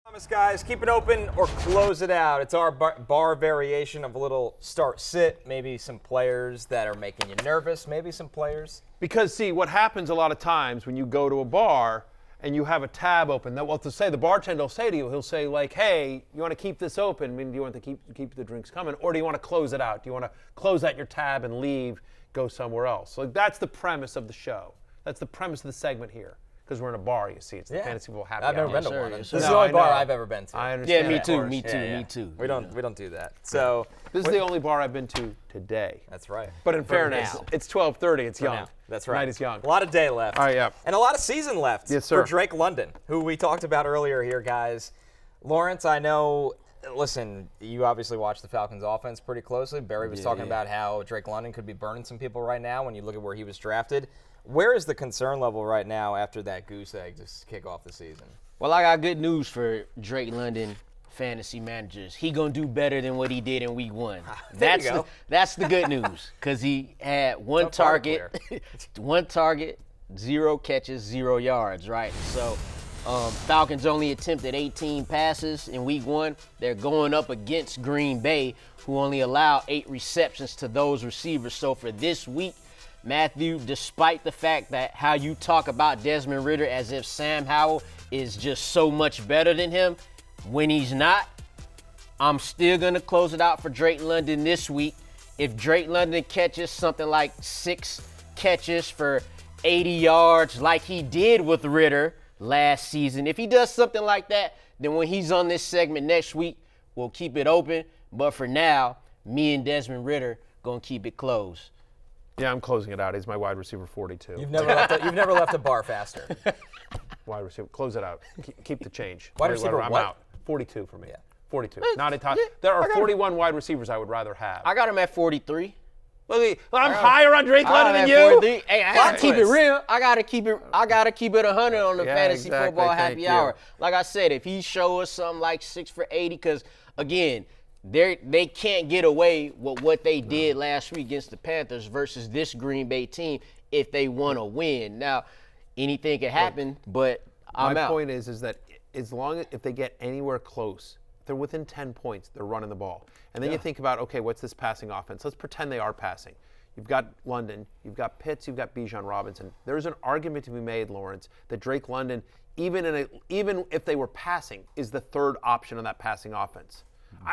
Promise, guys, keep it open or close it out. It's our bar variation of a little start-sit. Maybe some players that are making you nervous. Maybe some players. Because, see, what happens a lot of times when you go to a bar and you have a tab open, the bartender will say to you, he'll say, like, hey, you want to keep this open? I mean, do you want to keep the drinks coming? Or do you want to close it out? Do you want to close out your tab and leave, go somewhere else? So that's the premise of the show. That's the premise of the segment here. Because we're in a bar, you see. It's the Fantasy Football Happy Hour. I've never been to one. Yes, This is the only bar I've ever been to. I understand. Yeah, that. me too. We don't do that. So This is the only bar I've been to today. that's right. But in fairness, now. it's 12:30. It's young. Now. That's right. Night is young. A lot of day left. All right, yeah. And a lot of season left Yes, sir. for Drake London, who we talked about earlier here, guys. Lawrence, I know, listen, you obviously watch the Falcons offense pretty closely. Barry was talking about how Drake London could be burning some people right now when you look at where he was drafted. Where is the concern level right now after that goose egg to kick off the season? Well, I got good news for Drake London fantasy managers. He gonna do better than what he did in week 1. There you go. That's the good news, because he had one target, 0 catches, 0 yards, right? So Falcons only attempted 18 passes in week 1. They're going up against Green Bay, who only allowed 8 receptions to those receivers. So for this week, Matthew, despite the fact that how you talk about Desmond Ridder as if Sam Howell is just so much better than him, when he's not, I'm still going to close it out for Drake London this week. If Drake London catches something like 6 catches for 80 yards like he did with Ridder last season, if he does something like that, then when he's on this segment next week, we'll keep it open. But for now, me and Desmond Ridder going to keep it closed. Yeah, I'm closing it out. He's my wide receiver 42. You've never left a bar faster. Wide receiver. Close it out. Keep the change. Wide receiver I'm what? out. 42 for me. Yeah. 42. Not a top. There are 41 wide receivers I would rather have. I got him at 43. Look, I'm higher on Drake London than you. 43. Hey, I gotta keep it real. I gotta keep it 100 on the fantasy exactly. football Thank happy you. hour. Like I said, if he show us something like 6 for 80, because again, they can't get away with what they did last week against the Panthers versus this Green Bay team if they want to win. Now, anything can happen, but I'm out. My point is that as long as if they get anywhere close, they're within 10 points, they're running the ball. And then you think about, okay, what's this passing offense? Let's pretend they are passing. You've got London, you've got Pitts, you've got Bijan Robinson. There's an argument to be made, Lawrence, that Drake London, even if they were passing, is the third option on that passing offense.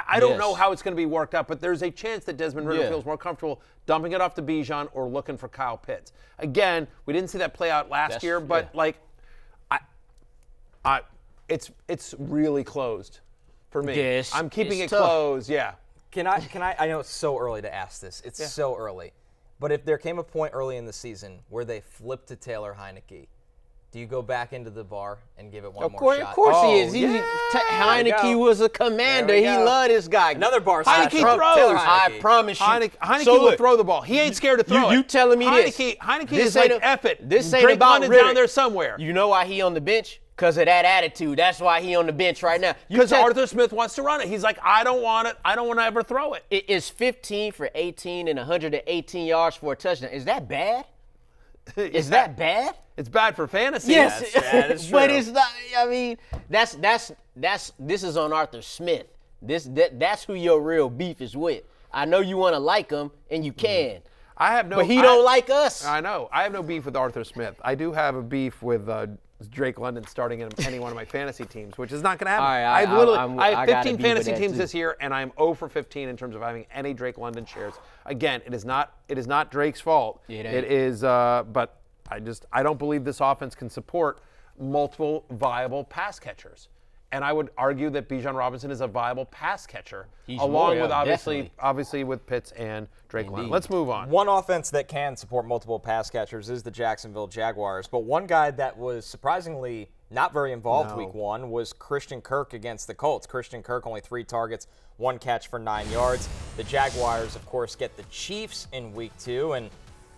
I don't know how it's going to be worked out, but there's a chance that Desmond Ridder feels more comfortable dumping it off to Bijan or looking for Kyle Pitts. Again, we didn't see that play out last year, but it's really closed for me. Yes, I'm keeping it tough. closed. Yeah. Can I know it's so early to ask this. It's so early. But if there came a point early in the season where they flipped to Taylor Heineke, do you go back into the bar and give it one more shot? Of course he is. Heineke was a commander. He loved this guy. Another bar Heineke shot. throws. Taylor I promise you. Heineke So will look, throw the ball. He ain't scared to throw it. You telling me this? Heineke This is like, ain't F it. This ain't Drake about London's Ridder. down there somewhere. You know why he on the bench? Because of that attitude. That's why he on the bench right now. Because Arthur Smith wants to run it. He's like, I don't want it. I don't want to ever throw it. It is 15 for 18 and 118 yards for a touchdown. Is that bad? Is that bad? It's bad for fantasy. Yes, That is true. but it's not. I mean, this is on Arthur Smith. That's who your real beef is with. I know you want to like him, and you can. I have no. But he don't like us. I know. I have no beef with Arthur Smith. I do have a beef with Drake London starting in any one of my fantasy teams, which is not going to happen. All right, I I have gotta 15 beef with fantasy that teams too. this year, and I'm 0 for 15 in terms of having any Drake London shares. Again, it is not Drake's fault. It ain't. It is, but I don't believe this offense can support multiple viable pass catchers. And I would argue that Bijan Robinson is a viable pass catcher, along with obviously with Pitts and Drake London. Let's move on. One offense that can support multiple pass catchers is the Jacksonville Jaguars. But one guy that was surprisingly not very involved week 1 was Christian Kirk against the Colts. Christian Kirk, only 3 targets, 1 catch for 9 yards. The Jaguars, of course, get the Chiefs in week 2. And,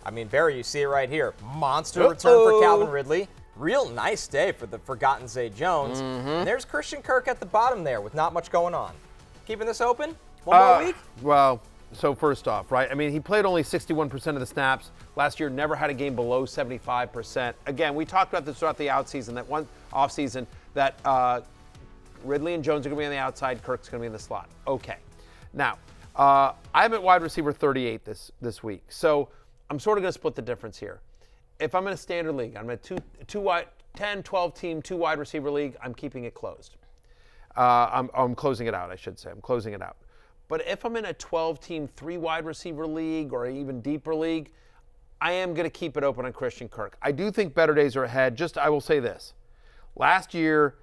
I mean, Barry, you see it right here. Monster return for Calvin Ridley. Real nice day for the forgotten Zay Jones. And there's Christian Kirk at the bottom there with not much going on. Keeping this open? One more week? Well, so first off, right? I mean, he played only 61% of the snaps. Last year, never had a game below 75%. Again, we talked about this throughout the offseason, that Ridley and Jones are going to be on the outside. Kirk's going to be in the slot. Okay. Now, I'm at wide receiver 38 this week. So I'm sort of going to split the difference here. If I'm in a standard league, I'm in a 10, 12 team, 2 wide receiver league, I'm keeping it closed. I'm closing it out, I should say. I'm closing it out. But if I'm in a 12-team, 3 wide receiver league or an even deeper league, I am going to keep it open on Christian Kirk. I do think better days are ahead. I will say this. Last year,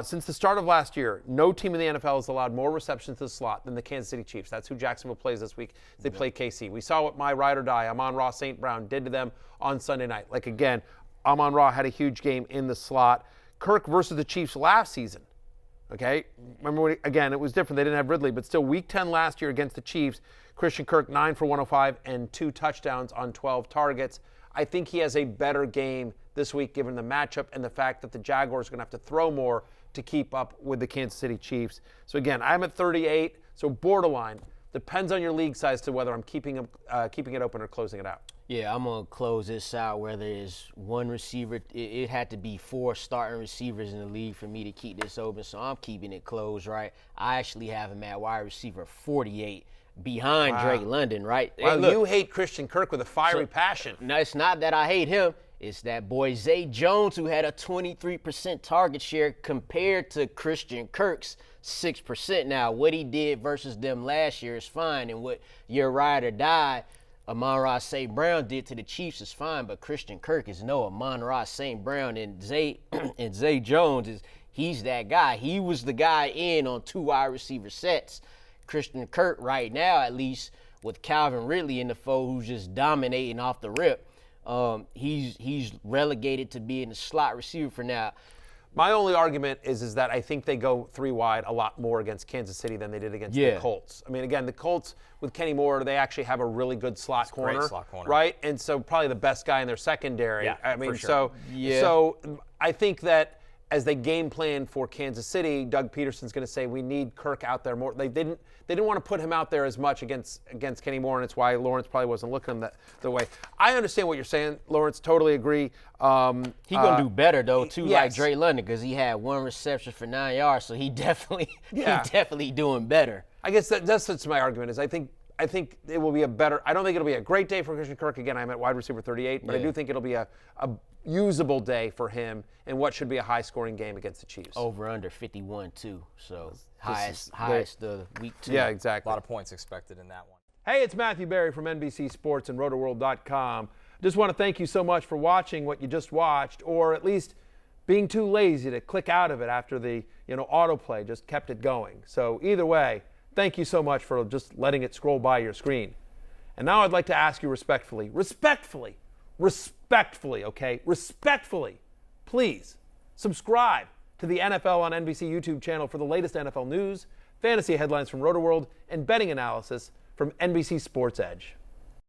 since the start of last year, no team in the NFL has allowed more receptions to the slot than the Kansas City Chiefs. That's who Jacksonville plays this week. They play KC. We saw what my ride or die, Amon-Ra St. Brown, did to them on Sunday night. Like, again, Amon-Ra had a huge game in the slot. Kirk versus the Chiefs last season. Okay, remember again, it was different. They didn't have Ridley, but still week 10 last year against the Chiefs, Christian Kirk 9 for 105 and 2 touchdowns on 12 targets. I think he has a better game this week given the matchup and the fact that the Jaguars are going to have to throw more to keep up with the Kansas City Chiefs. So again, I'm at 38, so borderline. Depends on your league size to whether I'm keeping it open or closing it out. Yeah, I'm going to close this out where there's one receiver. It had to be 4 starting receivers in the league for me to keep this open, so I'm keeping it closed, right? I actually have him at wide receiver 48 behind Drake London, right? Well, hey, look, you hate Christian Kirk with a fiery passion. No, it's not that I hate him. It's that boy Zay Jones who had a 23% target share compared to Christian Kirk's 6%. Now, what he did versus them last year is fine, and what your ride or die Amon-Ra St. Brown did to the Chiefs is fine, but Christian Kirk is no Amon-Ra St. Brown, and Zay Jones he's that guy. He was the guy in on 2 wide receiver sets. Christian Kirk right now, at least with Calvin Ridley in the fold, who's just dominating off the rip, he's relegated to being a slot receiver for now. My only argument is that I think they go 3 wide a lot more against Kansas City than they did against the Colts. I mean, again, the Colts with Kenny Moore, they actually have a really good slot corner, right? And so probably the best guy in their secondary. Yeah, I mean, for sure. So I think that as they game plan for Kansas City, Doug Peterson's going to say we need Kirk out there more. They didn't want to put him out there as much against Kenny Moore, and it's why Lawrence probably wasn't looking at him the way. I understand what you're saying, Lawrence. Totally agree. He gonna do better though too, yes. like Drake London, because he had 1 reception for 9 yards, so he definitely doing better. I guess that's my argument. Is I think it will be a better. I don't think it'll be a great day for Christian Kirk. Again, I'm at wide receiver 38, but I do think it'll be a usable day for him in what should be a high-scoring game against the Chiefs. Over under 51 too, so highest of week 2. Yeah, exactly. A lot of points expected in that one. Hey, it's Matthew Berry from NBC Sports and RotoWorld.com. Just want to thank you so much for watching what you just watched, or at least being too lazy to click out of it after the autoplay just kept it going. So either way, thank you so much for just letting it scroll by your screen. And now I'd like to ask you respectfully, please subscribe to the NFL on NBC YouTube channel for the latest NFL news, fantasy headlines from RotoWorld, and betting analysis from NBC Sports Edge.